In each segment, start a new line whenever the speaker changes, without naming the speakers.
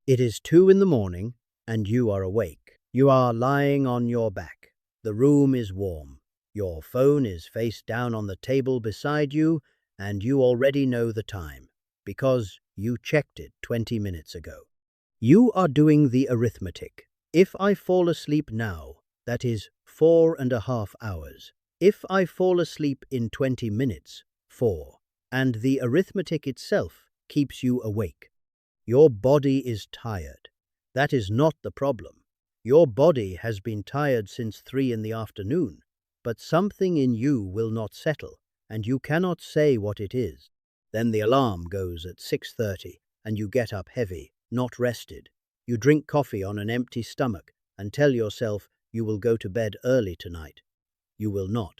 It is 2 in the morning, and you are awake. You are lying on your back. The room is warm. Your phone is face down on the table beside you, and you already know the time, because you checked it 20 minutes ago. You are doing the arithmetic. If I fall asleep now, that is 4.5 hours. If I fall asleep in 20 minutes, 4. And the arithmetic itself keeps you awake. Your body is tired. That is not the problem. Your body has been tired since 3 in the afternoon, but something in you will not settle, and you cannot say what it is. Then the alarm goes at 6:30, and you get up heavy, not rested. You drink coffee on an empty stomach and tell yourself you will go to bed early tonight. You will not.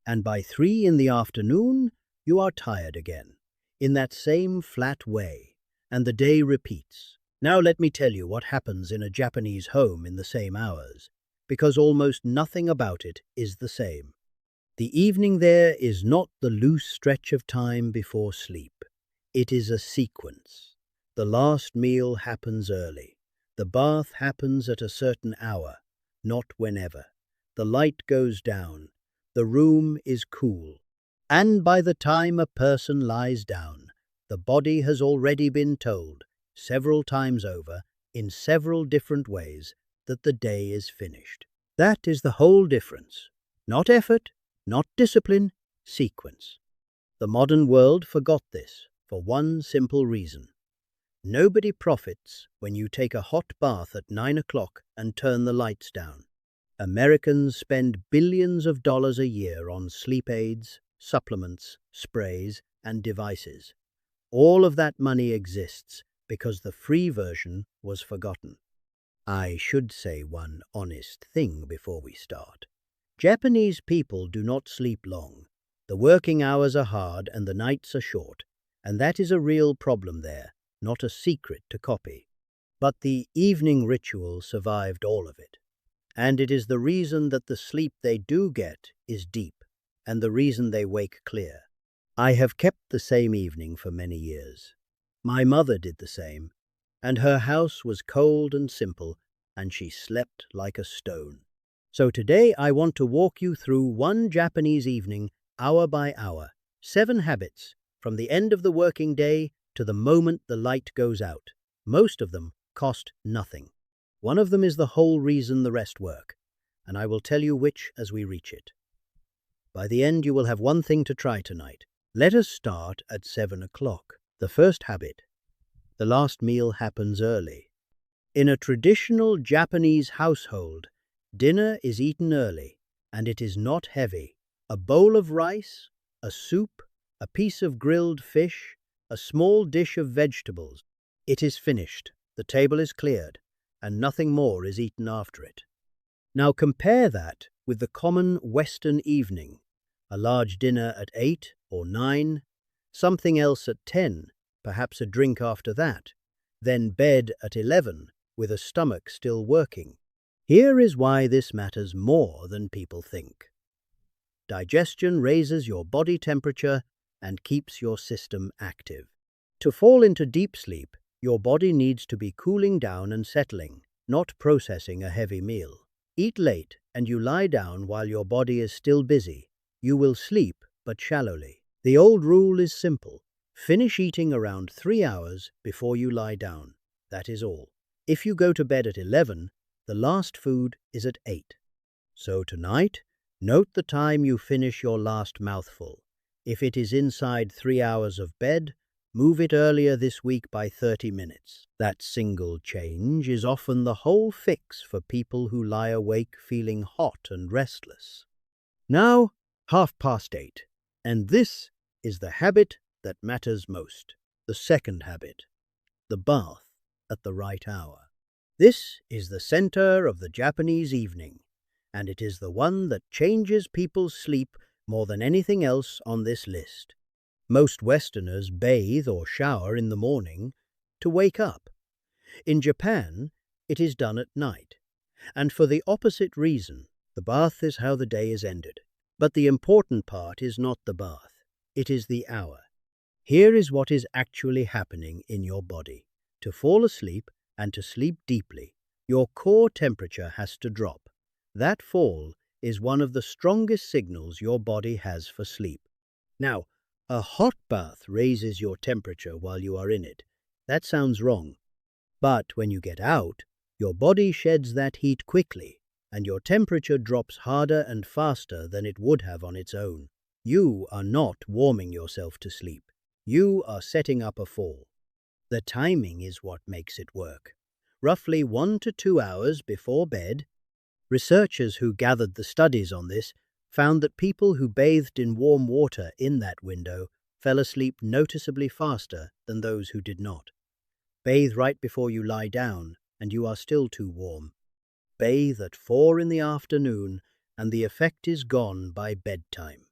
And by 3 in the afternoon, you are tired again, in that same flat way, and the day repeats. Now let me tell you what happens in a Japanese home in the same hours, because almost nothing about it is the same. The evening there is not the loose stretch of time before sleep. It is a sequence. The last meal happens early. The bath happens at a certain hour, not whenever. The light goes down. The room is cool. And by the time a person lies down, the body has already been told, several times over, in several different ways, that the day is finished. That is the whole difference. Not effort, not discipline, sequence. The modern world forgot this for one simple reason. Nobody profits when you take a hot bath at 9 o'clock and turn the lights down. Americans spend billions of dollars a year on sleep aids, supplements, sprays, and devices. All of that money exists because the free version was forgotten. I should say one honest thing before we start. Japanese people do not sleep long. The working hours are hard and the nights are short, and that is a real problem there, not a secret to copy. But the evening ritual survived all of it. And it is the reason that the sleep they do get is deep, and the reason they wake clear. I have kept the same evening for many years. My mother did the same, and her house was cold and simple, and she slept like a stone. So today I want to walk you through one Japanese evening, hour by hour, 7 habits, from the end of the working day to the moment the light goes out. Most of them cost nothing. One of them is the whole reason the rest work, and I will tell you which as we reach it. By the end, you will have one thing to try tonight. Let us start at 7 o'clock. The first habit. The last meal happens early. In a traditional Japanese household, dinner is eaten early, and it is not heavy. A bowl of rice, a soup, a piece of grilled fish, a small dish of vegetables. It is finished, the table is cleared, and nothing more is eaten after it. Now compare that with the common Western evening. A large dinner at 8 or 9, something else at 10, perhaps a drink after that, then bed at 11 with a stomach still working. Here is why this matters more than people think. Digestion raises your body temperature and keeps your system active. To fall into deep sleep, your body needs to be cooling down and settling, not processing a heavy meal. Eat late and you lie down while your body is still busy. You will sleep, but shallowly. The old rule is simple. Finish eating around 3 hours before you lie down. That is all. If you go to bed at 11, the last food is at 8. So tonight, note the time you finish your last mouthful. If it is inside 3 hours of bed, move it earlier this week by 30 minutes. That single change is often the whole fix for people who lie awake feeling hot and restless. Now, 8:30, and this is the habit that matters most. The second habit, the bath at the right hour. This is the center of the Japanese evening, and it is the one that changes people's sleep more than anything else on this list. Most Westerners bathe or shower in the morning to wake up. In Japan, it is done at night, and for the opposite reason. The bath is how the day is ended. But the important part is not the bath, it is the hour. Here is what is actually happening in your body. To fall asleep, and to sleep deeply, your core temperature has to drop. That fall is one of the strongest signals your body has for sleep. Now, a hot bath raises your temperature while you are in it. That sounds wrong. But when you get out, your body sheds that heat quickly, and your temperature drops harder and faster than it would have on its own. You are not warming yourself to sleep. You are setting up a fall. The timing is what makes it work. Roughly 1 to 2 hours before bed, researchers who gathered the studies on this found that people who bathed in warm water in that window fell asleep noticeably faster than those who did not. Bathe right before you lie down, and you are still too warm. Bathe at 4 in the afternoon, and the effect is gone by bedtime.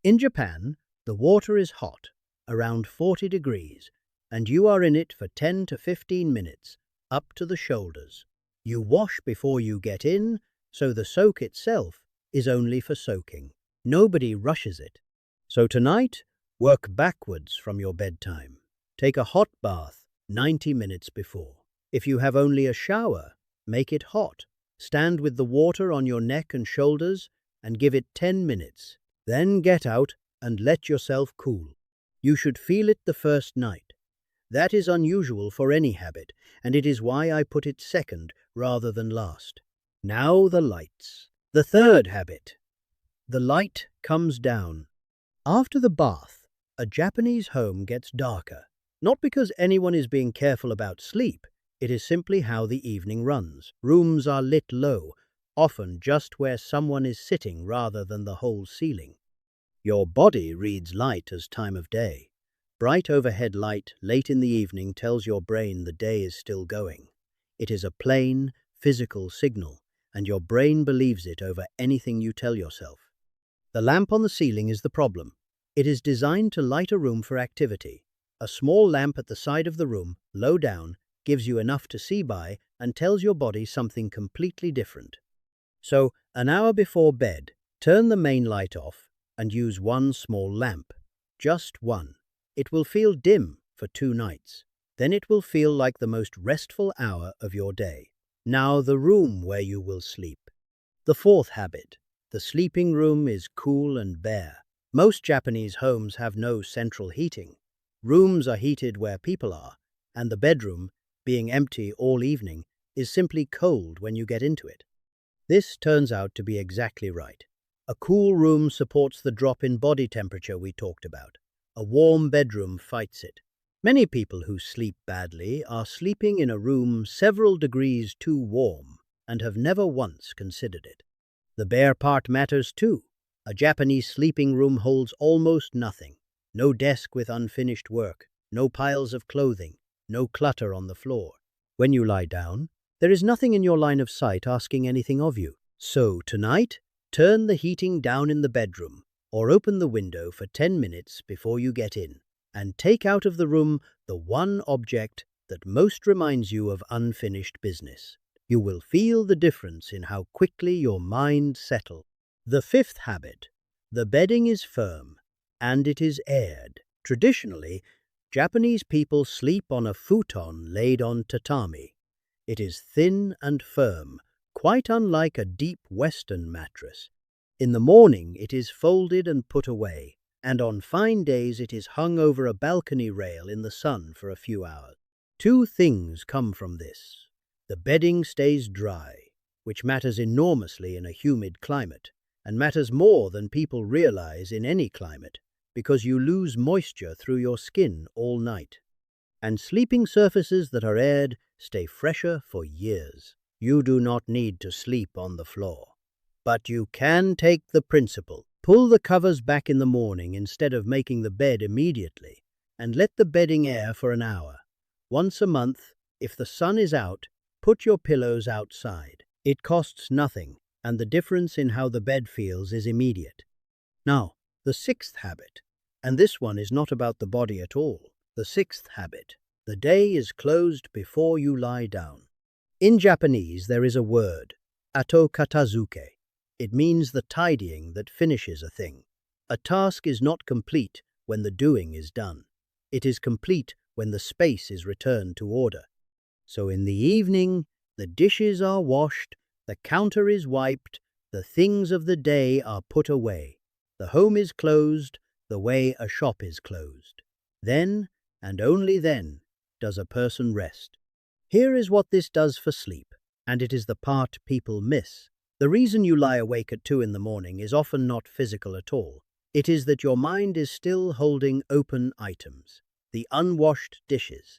In Japan, the water is hot, around 40 degrees, and you are in it for 10 to 15 minutes, up to the shoulders. You wash before you get in, so the soak itself is only for soaking. Nobody rushes it. So tonight, work backwards from your bedtime. Take a hot bath 90 minutes before. If you have only a shower, make it hot. Stand with the water on your neck and shoulders and give it 10 minutes. Then get out and let yourself cool. You should feel it the first night. That is unusual for any habit, and it is why I put it second rather than last. Now the lights. The third habit. The light comes down. After the bath, a Japanese home gets darker. Not because anyone is being careful about sleep, it is simply how the evening runs. Rooms are lit low, often just where someone is sitting rather than the whole ceiling. Your body reads light as time of day. Bright overhead light late in the evening tells your brain the day is still going. It is a plain, physical signal, and your brain believes it over anything you tell yourself. The lamp on the ceiling is the problem. It is designed to light a room for activity. A small lamp at the side of the room, low down, gives you enough to see by and tells your body something completely different. So, an hour before bed, turn the main light off and use one small lamp. Just one. It will feel dim for 2 nights. Then it will feel like the most restful hour of your day. Now the room where you will sleep. The fourth habit. The sleeping room is cool and bare. Most Japanese homes have no central heating. Rooms are heated where people are, and the bedroom, being empty all evening, is simply cold when you get into it. This turns out to be exactly right. A cool room supports the drop in body temperature we talked about. A warm bedroom fights it. Many people who sleep badly are sleeping in a room several degrees too warm and have never once considered it. The bare part matters too. A Japanese sleeping room holds almost nothing. No desk with unfinished work, no piles of clothing, no clutter on the floor. When you lie down, there is nothing in your line of sight asking anything of you. So tonight, turn the heating down in the bedroom or open the window for 10 minutes before you get in, and take out of the room the one object that most reminds you of unfinished business. You will feel the difference in how quickly your mind settles. The fifth habit. The bedding is firm, and it is aired. Traditionally, Japanese people sleep on a futon laid on tatami. It is thin and firm, quite unlike a deep Western mattress. In the morning, it is folded and put away, and on fine days it is hung over a balcony rail in the sun for a few hours. 2 things come from this. The bedding stays dry, which matters enormously in a humid climate, and matters more than people realize in any climate, because you lose moisture through your skin all night. And sleeping surfaces that are aired stay fresher for years. You do not need to sleep on the floor. But you can take the principle. Pull the covers back in the morning instead of making the bed immediately, and let the bedding air for an hour. Once a month, if the sun is out, put your pillows outside. It costs nothing, and the difference in how the bed feels is immediate. Now, the 6th habit, and this one is not about the body at all. The 6th habit. The day is closed before you lie down. In Japanese, there is a word, atokatazuke. It means the tidying that finishes a thing. A task is not complete when the doing is done. It is complete when the space is returned to order. So in the evening, the dishes are washed, the counter is wiped, the things of the day are put away. The home is closed, the way a shop is closed. Then, and only then, does a person rest. Here is what this does for sleep, and it is the part people miss. The reason you lie awake at 2 in the morning is often not physical at all. It is that your mind is still holding open items, the unwashed dishes,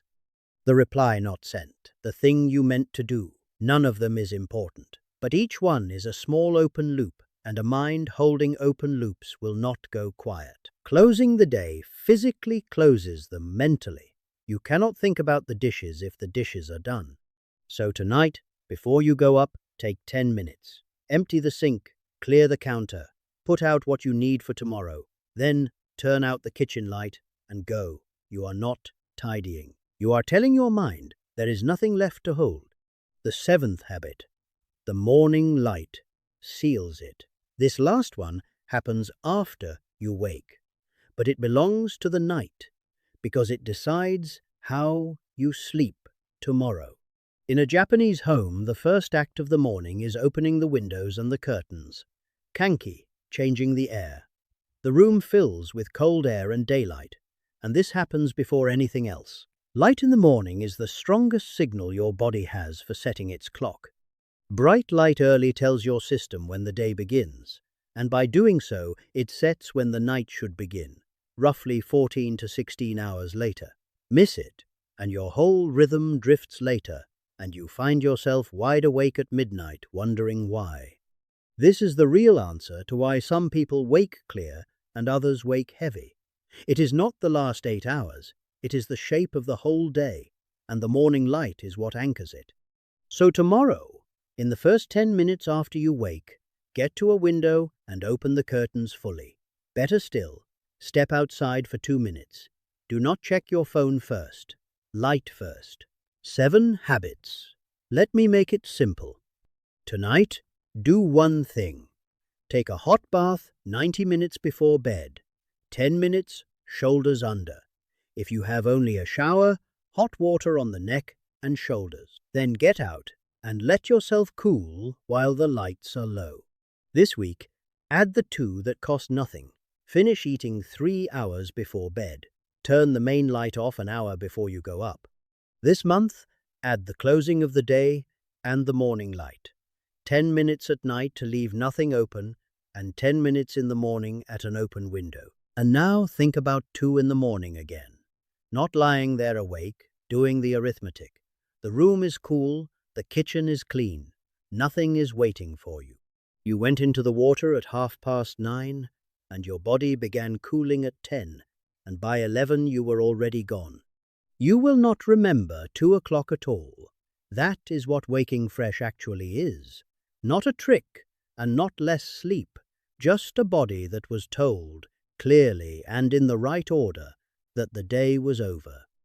the reply not sent, the thing you meant to do. None of them is important, but each one is a small open loop, and a mind holding open loops will not go quiet. Closing the day physically closes them mentally. You cannot think about the dishes if the dishes are done. So tonight, before you go up, take 10 minutes. Empty the sink, clear the counter, put out what you need for tomorrow. Then turn out the kitchen light and go. You are not tidying. You are telling your mind there is nothing left to hold. The 7th habit, the morning light, seals it. This last one happens after you wake, but it belongs to the night because it decides how you sleep tomorrow. In a Japanese home, the first act of the morning is opening the windows and the curtains. Kanki, changing the air. The room fills with cold air and daylight, and this happens before anything else. Light in the morning is the strongest signal your body has for setting its clock. Bright light early tells your system when the day begins, and by doing so, it sets when the night should begin, roughly 14 to 16 hours later. Miss it, and your whole rhythm drifts later, and you find yourself wide awake at midnight wondering why. This is the real answer to why some people wake clear and others wake heavy. It is not the last 8 hours, it is the shape of the whole day, and the morning light is what anchors it. So tomorrow, in the first 10 minutes after you wake, get to a window and open the curtains fully. Better still, step outside for 2 minutes. Do not check your phone first. Light first. 7 habits. Let me make it simple. Tonight, do one thing. Take a hot bath 90 minutes before bed. 10 minutes, shoulders under. If you have only a shower, hot water on the neck and shoulders. Then get out and let yourself cool while the lights are low. This week, add the 2 that cost nothing. Finish eating 3 hours before bed. Turn the main light off an hour before you go up. This month, add the closing of the day and the morning light. 10 minutes at night to leave nothing open and 10 minutes in the morning at an open window. And now think about 2 in the morning again. Not lying there awake, doing the arithmetic. The room is cool, the kitchen is clean. Nothing is waiting for you. You went into the water at 9:30 and your body began cooling at 10, and by 11 you were already gone. You will not remember 2 o'clock at all. That is what waking fresh actually is. Not a trick, and not less sleep, just a body that was told, clearly and in the right order, that the day was over.